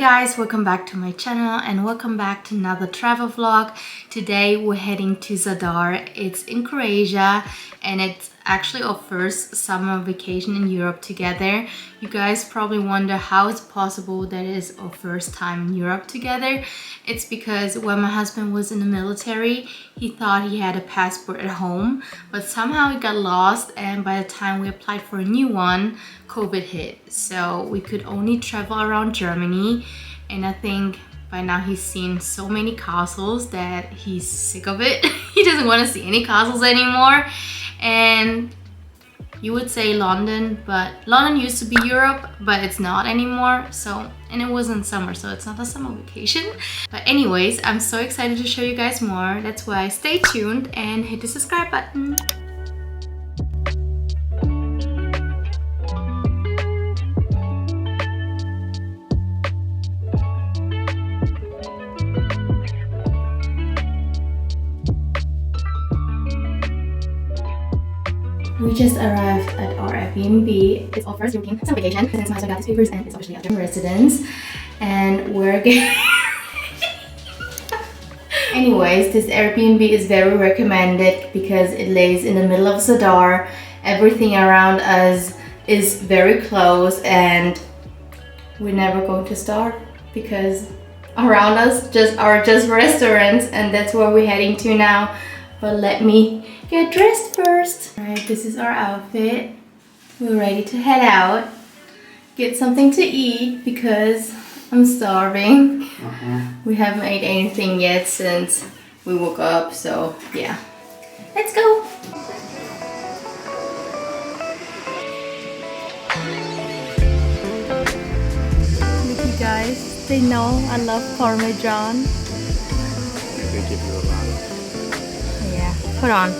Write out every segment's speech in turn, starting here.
guys, welcome back to my channel and welcome back to another travel vlog. Today we're heading to Zadar. It's in Croatia and it's actually our first summer vacation in Europe together. You guys probably wonder how it's possible that it is our first time in Europe together. It's because when my husband was in the military, he thought he had a passport at home, but somehow it got lost, and by the time we applied for a new one, COVID hit. So we could only travel around Germany, and I think by now he's seen so many castles that he's sick of it. He doesn't want to see any castles anymore. And you would say London, but London used to be Europe, but it's not anymore. So, and it wasn't summer, so it's not a summer vacation. But anyways, I'm so excited to show you guys more. That's why stay tuned and hit the subscribe button. We just arrived at our Airbnb. It's our first European summer vacation since my husband got his papers, and it's obviously a German residence. And we're getting... Anyways, this Airbnb is very recommended because it lays in the middle of Zadar. Everything around us is very close and we're never going to starve because around us are just restaurants, and that's where we're heading to now. But let me get dressed first. Alright, this is our outfit. We're ready to head out. Get something to eat because I'm starving. We haven't ate anything yet since we woke up, so yeah. Let's go! Look, you guys, they know I love Parmesan. They give you a lot of... Yeah, put on.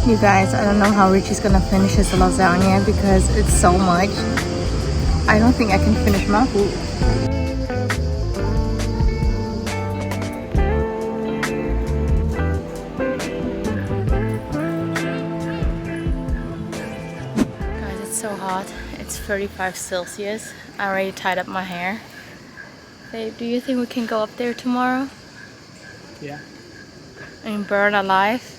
You guys, I don't know how Richie's gonna finish his lasagna because it's so much. I don't think I can finish my food. Guys, it's so hot. It's 35 Celsius. I already tied up my hair. Babe, do you think we can go up there tomorrow? Yeah. And burn alive?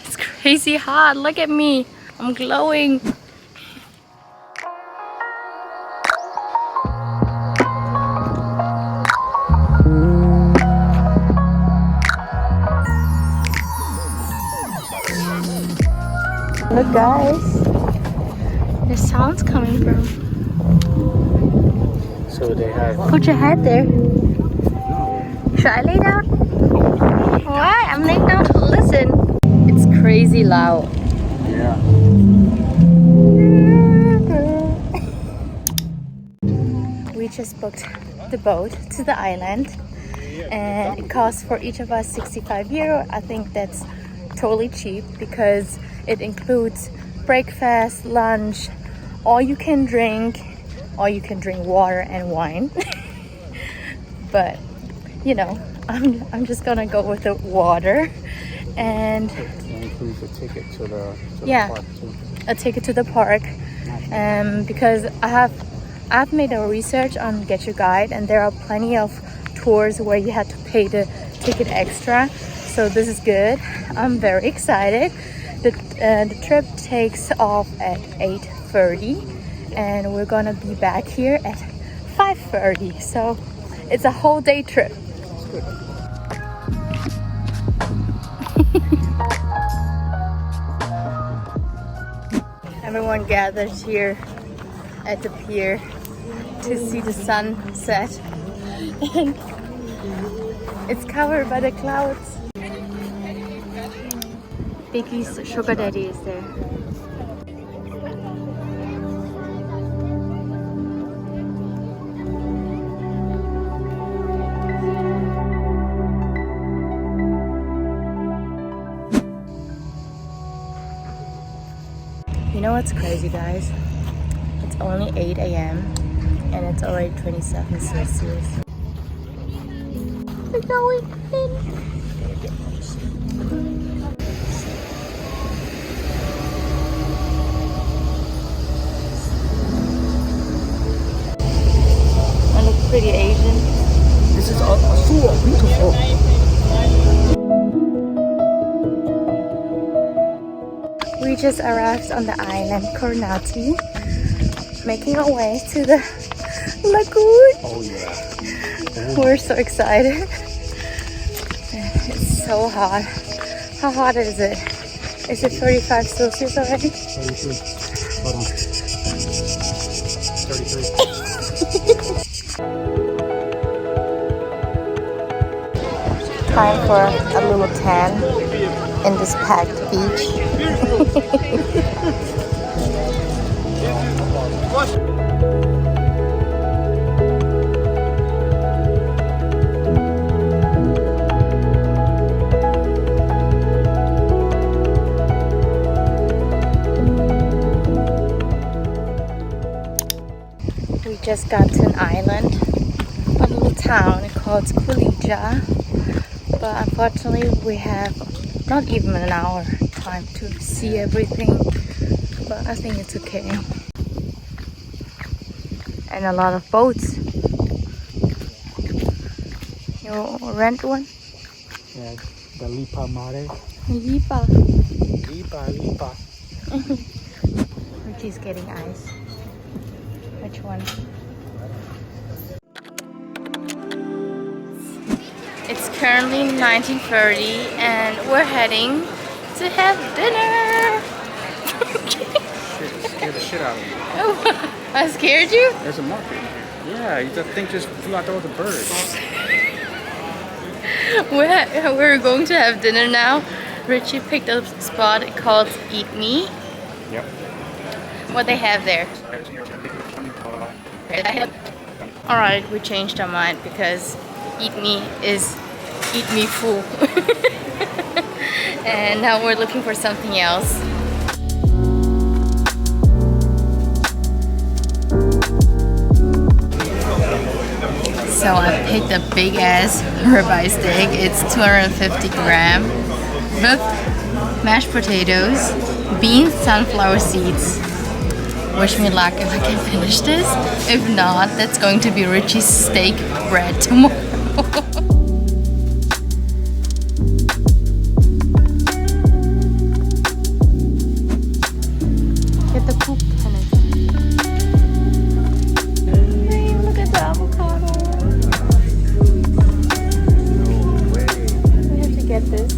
It's crazy hot. Look at me. I'm glowing. Look, guys. There's sounds coming from. So they have... Put your head there. Should I lay down? Why? I'm laying down to listen. It's crazy loud. Yeah. We just booked the boat to the island, and it costs for each of us 65 euro. I think that's totally cheap because it includes breakfast, lunch, all you can drink water and wine. But you know, I'm just gonna go with the water, and That includes a ticket to the park too. a ticket to the park. Because I've made a research on Get Your Guide, and there are plenty of tours where you had to pay the ticket extra. So this is good. I'm very excited. The trip takes off at 8:30, and we're gonna be back here at 5:30. So it's a whole day trip. Everyone gathers here at the pier to see the sunset, and it's covered by the clouds. Biggie's sugar daddy is there. You know what's crazy, guys? It's only 8 a.m. and it's already 27 Celsius. We're going in. I look pretty Asian. This is so beautiful. We just arrived on the island Kornati, making our way to the lagoon. Oh yeah. We're so excited. It's so hot. How hot is it? Is it 35 Celsius already? 33. Hold on. 33. Time for a little tan in this packed beach. We just got to an island, a little town called 𝓟𝓻𝓮𝓿𝓲𝓸𝓾𝓼. But unfortunately we have not even an hour time to see everything, but I think it's okay. And a lot of boats. You rent one? Yeah, the lipa mare. Lipa. Lipa. Richie's getting ice. Which one? It's currently 19:30 and we're heading to have dinner. Shit, scared the shit out of me. Oh, I scared you? There's a market in here. Yeah, the thing just flew out there with a bird. We're going to have dinner now. Richie picked up a spot called Eat Me. Yep. What they have there? Alright, we changed our mind because Eat Me is Eat Me Full. And now we're looking for something else. So I picked a big ass ribeye steak. It's 250 gram with mashed potatoes, beans, sunflower seeds. Wish me luck if I can finish this. If not, that's going to be Richie's steak bread tomorrow. Get the poop tennis. Hey, look at the avocado. No way. We have to get this.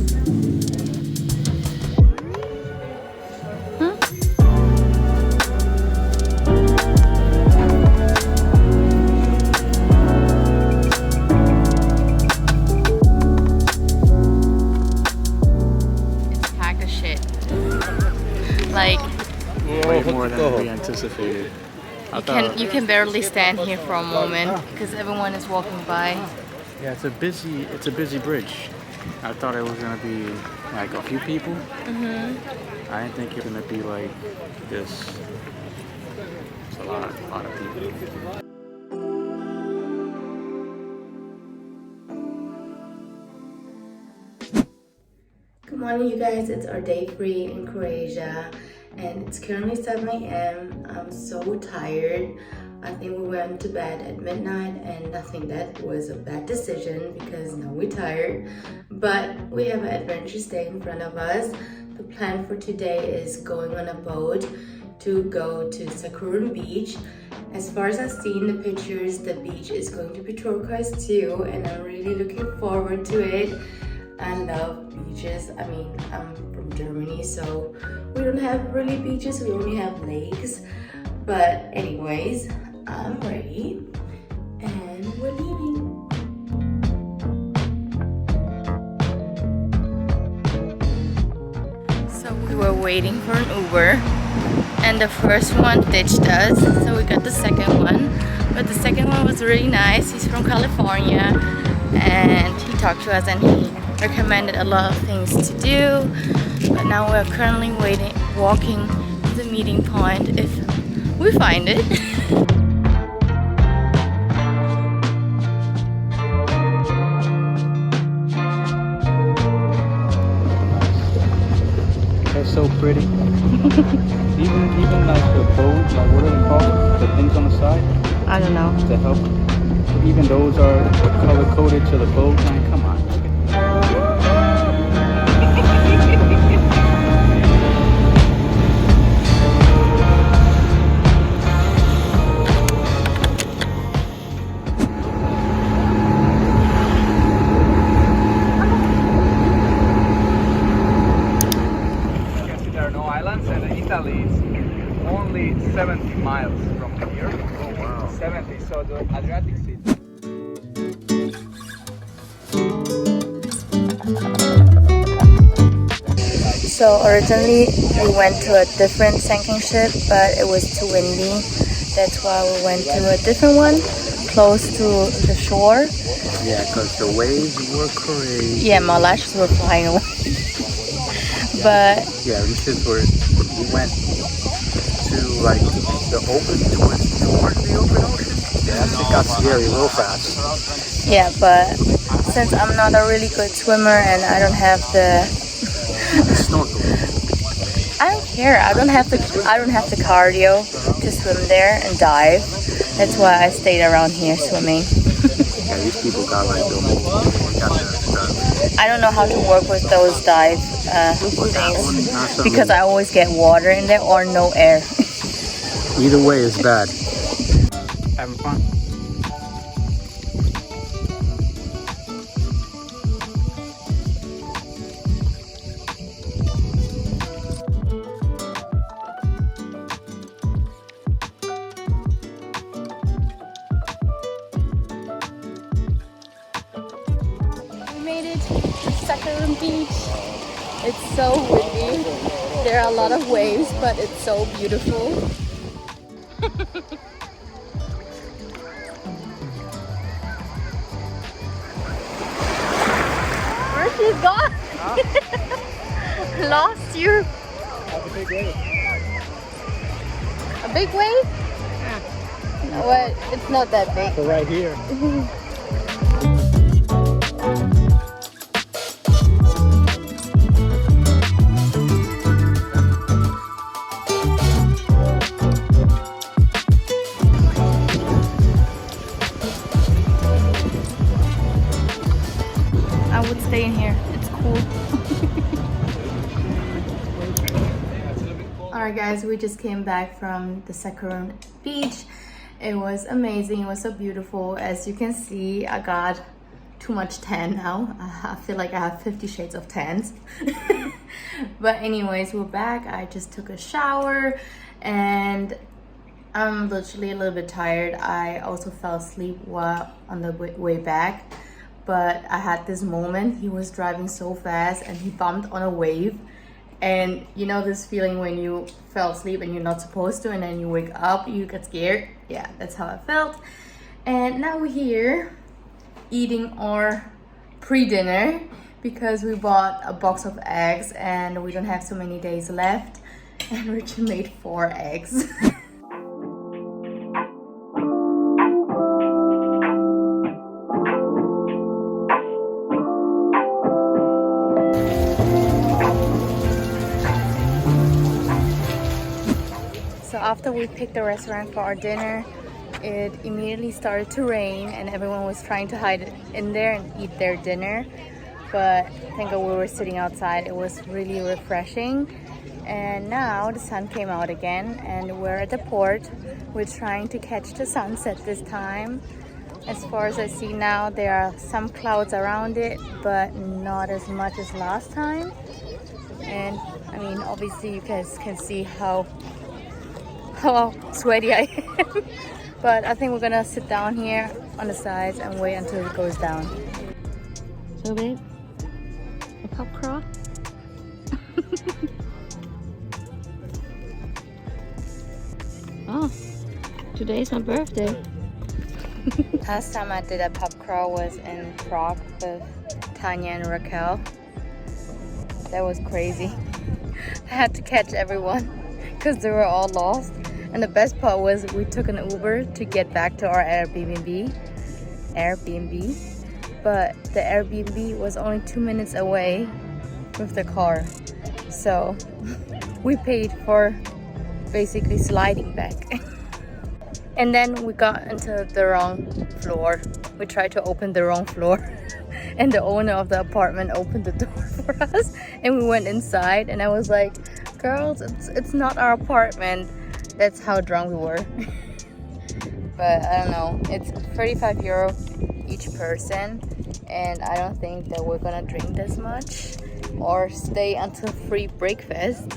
Like, Way more than we anticipated. you can barely stand here for a moment because everyone is walking by. Yeah, it's a busy bridge. I thought it was gonna be like a few people. I didn't think it was gonna be like this. It's a lot of people. Good morning, you guys. It's our day 3 in Croatia and it's currently 7 a.m. I'm so tired. I think we went to bed at midnight and I think that was a bad decision because now we're tired. But we have an adventurous day in front of us. The plan for today is going on a boat to go to Sakarun beach. As far as I've seen the pictures, the beach is going to be turquoise too and I'm really looking forward to it. I love beaches. I mean, I'm from Germany, so we don't have really beaches, we only have lakes. But anyways, I'm ready and we're leaving. So we were waiting for an Uber and the first one ditched us, so we got the second one. But the second one was really nice. He's from California and he talked to us and he recommended a lot of things to do. But now we're currently walking to the meeting point if we find it. so pretty. even like the boat, like what are they called? The things on the side I don't know. to help. Even those are color coded to the boat. Man, come on. There are no islands, and Italy is only 70 miles from here. Oh wow. 70, so the Adriatic Sea. So originally we went to a different sinking ship, but it was too windy. That's why we went to a different one, close to the shore. Yeah, because the waves were crazy. Yeah, my lashes were flying away. But yeah, this is where we went to, like the open towards the open ocean. Yeah, it got scary real fast. yeah, but since I'm not a really good swimmer and I don't have the Snorkel. I don't care. I don't have the cardio to swim there and dive. That's why I stayed around here swimming. Yeah, these people got like the whole. I don't know how to work with those dive things because I always get water in there or no air. Either way is bad. Having fun? We made it to Sakarun beach. It's so windy. There are a lot of waves, but it's so beautiful. Where she's gone? Lost you. That's a big wave. A big wave? Well, it's not that big. So right here. I would stay in here. It's cool. Alright guys, we just came back from the Sakarun beach. It was amazing. It was so beautiful. As you can see, I got too much tan now. I feel like I have 50 shades of tans. But anyways, we're back. I just took a shower and I'm literally a little bit tired. I also fell asleep while on the way back. But I had this moment. He was driving so fast and he bumped on a wave. And you know this feeling when you fell asleep and you're not supposed to, and then you wake up, you get scared. Yeah, that's how I felt. And now we're here eating our pre-dinner because we bought a box of eggs and we don't have so many days left. And Richard made 4 eggs. So after we picked a restaurant for our dinner, it immediately started to rain and everyone was trying to hide in there and eat their dinner. But thank God we were sitting outside. It was really refreshing. And now the sun came out again and we're at the port. We're trying to catch the sunset this time. As far as I see now, there are some clouds around it, but not as much as last time. And I mean, obviously you guys can see how sweaty I am. But I think we're gonna sit down here on the sides and wait until it goes down. So babe, a pup crawl? Oh, today's my birthday. Last time I did a pup crawl was in Prague with Tanya and Raquel. That was crazy. I had to catch everyone because they were all lost. And the best part was we took an Uber to get back to our Airbnb. But the Airbnb was only 2 minutes away with the car. So we paid for basically sliding back. And then we got into the wrong floor. We tried to open the wrong floor. And the owner of the apartment opened the door for us. And we went inside and I was like, girls, it's not our apartment. That's how drunk we were. But I don't know, it's 35 euro each person. And I don't think that we're gonna drink this much or stay until free breakfast.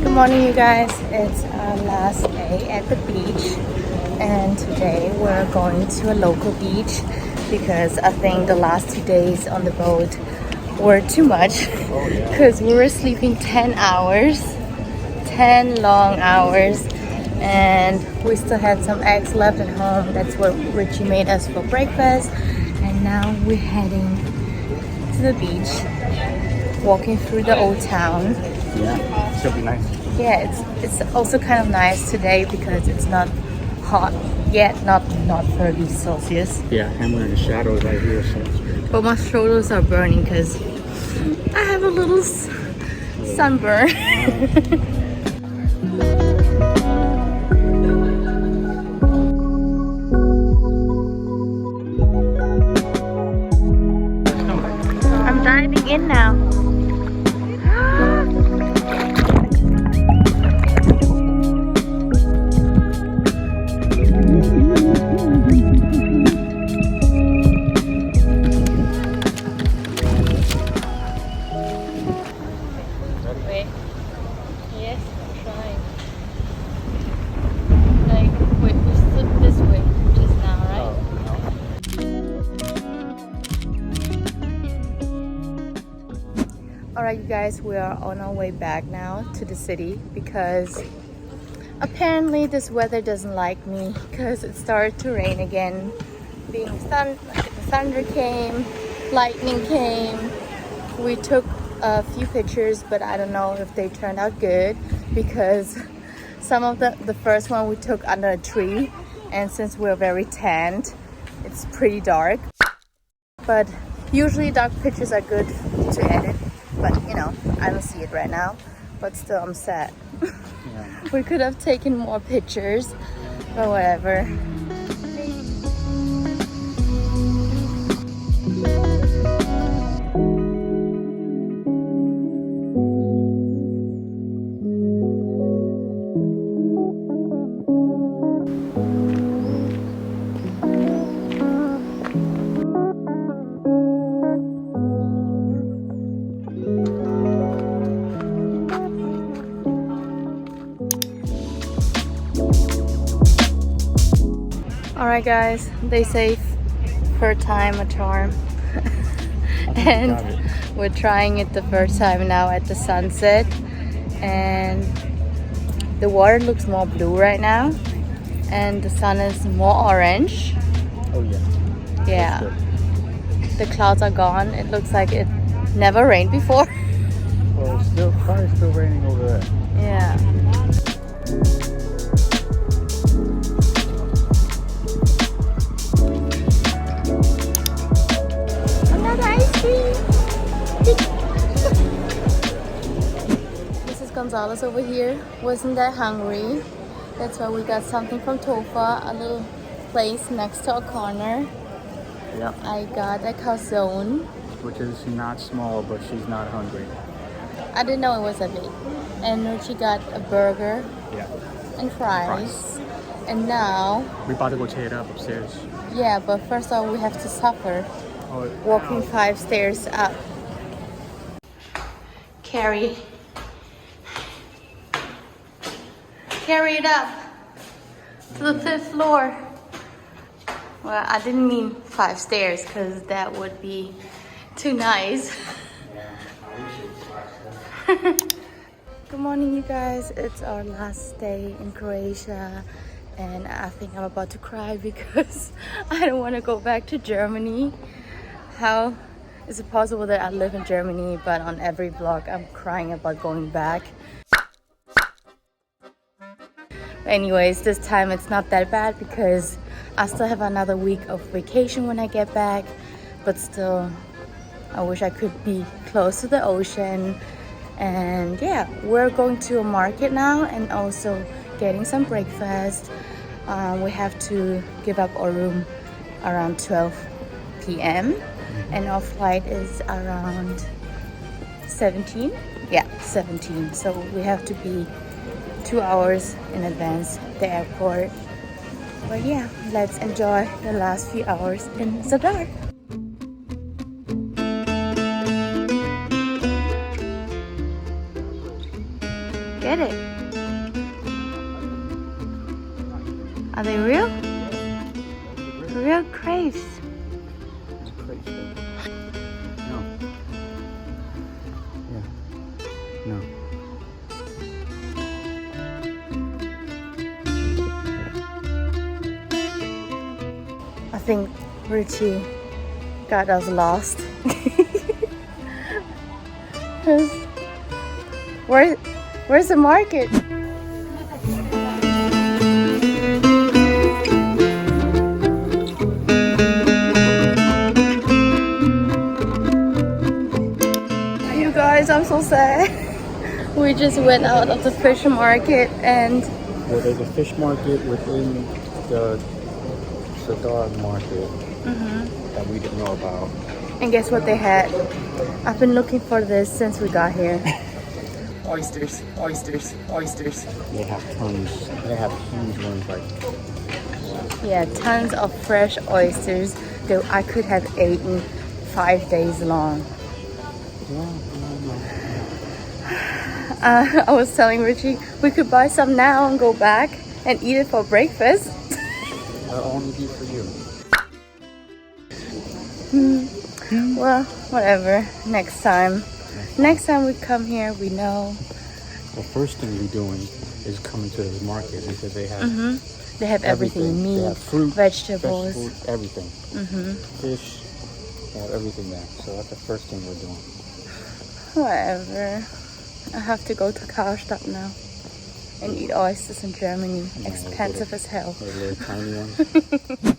Good morning, you guys. It's our last day at the beach, and today we're going to a local beach because I think the last 2 days on the boat were too much because we were sleeping 10 hours, 10 long hours, and we still had some eggs left at home. That's what Richie made us for breakfast, and now we're heading to the beach, walking through the old town. Yeah, it's gonna be nice. Yeah, it's also kind of nice today because it's not hot yet, not 30 Celsius. Yeah, and we're in the shadows right here, so it's pretty good. But my shoulders are burning because I have a little sunburn. I'm diving in now. Wait. Yes, I'm trying. Like, wait, we slipped this way just now, right? Alright, you guys, we are on our way back now to the city because apparently this weather doesn't like me because it started to rain again. The thunder came, lightning came. We took a few pictures, but I don't know if they turned out good because some of the first one we took under a tree, and since we're very tanned, it's pretty dark. But usually dark pictures are good to edit, but you know, I don't see it right now, but still I'm sad. Yeah. We could have taken more pictures, but whatever. Alright guys, they say third time a charm. And we're trying it the first time now at the sunset, and the water looks more blue right now and the sun is more orange. Oh yeah. Yeah. The clouds are gone. It looks like it never rained before. Well, it's probably still raining over there. Yeah. Mrs. Gonzalez over here wasn't that hungry. That's why we got something from Tofa, a little place next to our corner. Yeah. I got a calzone. Which is not small, but she's not hungry. I didn't know it was that big. And she got a burger Yeah. and fries. And now, We're about to go tear it up upstairs. yeah, but first of all we have to suffer Oh, walking 5 stairs up. Carry it up to the 5th floor. Well, I didn't mean 5 stairs because that would be too nice. Good morning, you guys. It's our last day in Croatia and I think I'm about to cry because I don't want to go back to Germany. How is it possible that I live in Germany, but on every vlog I'm crying about going back? Anyways, this time it's not that bad because I still have another week of vacation when I get back, but still I wish I could be close to the ocean. And yeah, we're going to a market now and also getting some breakfast. We have to give up our room around 12 p.m. and our flight is around 17. Yeah, 17. So we have to be 2 hours in advance at the airport. But yeah, let's enjoy the last few hours in Zadar. Get it? Are they real? Real crepes. No. Yeah. No. I think Richie got us lost. Where's the market? You guys, I'm so sad. We just went out of the fish market and... Well, there's a fish market within the Zadar market that we didn't know about. And guess what they had? I've been looking for this since we got here. Oysters, oysters, oysters. They have tons. They have huge ones like... Yeah, tons of fresh oysters that I could have eaten 5 days long. I was telling Richie we could buy some now and go back and eat it for breakfast. That'll only be for you. Well, whatever. Next time. Next time we come here, we know. The first thing we're doing is coming to the market because they have They have everything. Meat, they have fruit, vegetables, everything. Fish, they have everything there. So that's the first thing we're doing. Whatever. I have to go to Karlstadt now and eat oysters in Germany. Expensive as hell. Those little tiny ones.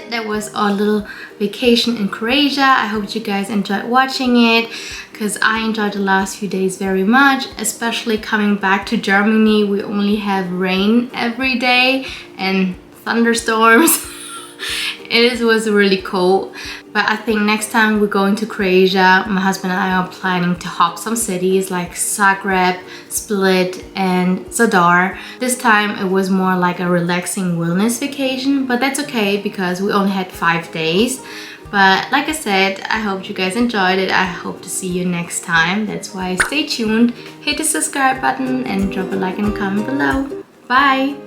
That was our little vacation in Croatia. I hope you guys enjoyed watching it because I enjoyed the last few days very much, especially coming back to Germany. We only have rain every day and thunderstorms. It was really cold, but I think next time we're going to Croatia, my husband and I are planning to hop some cities like Zagreb, Split and Zadar. This time it was more like a relaxing wellness vacation, but that's okay because we only had 5 days. But like I said, I hope you guys enjoyed it. I hope to see you next time. That's why stay tuned, hit the subscribe button and drop a like and a comment below. Bye!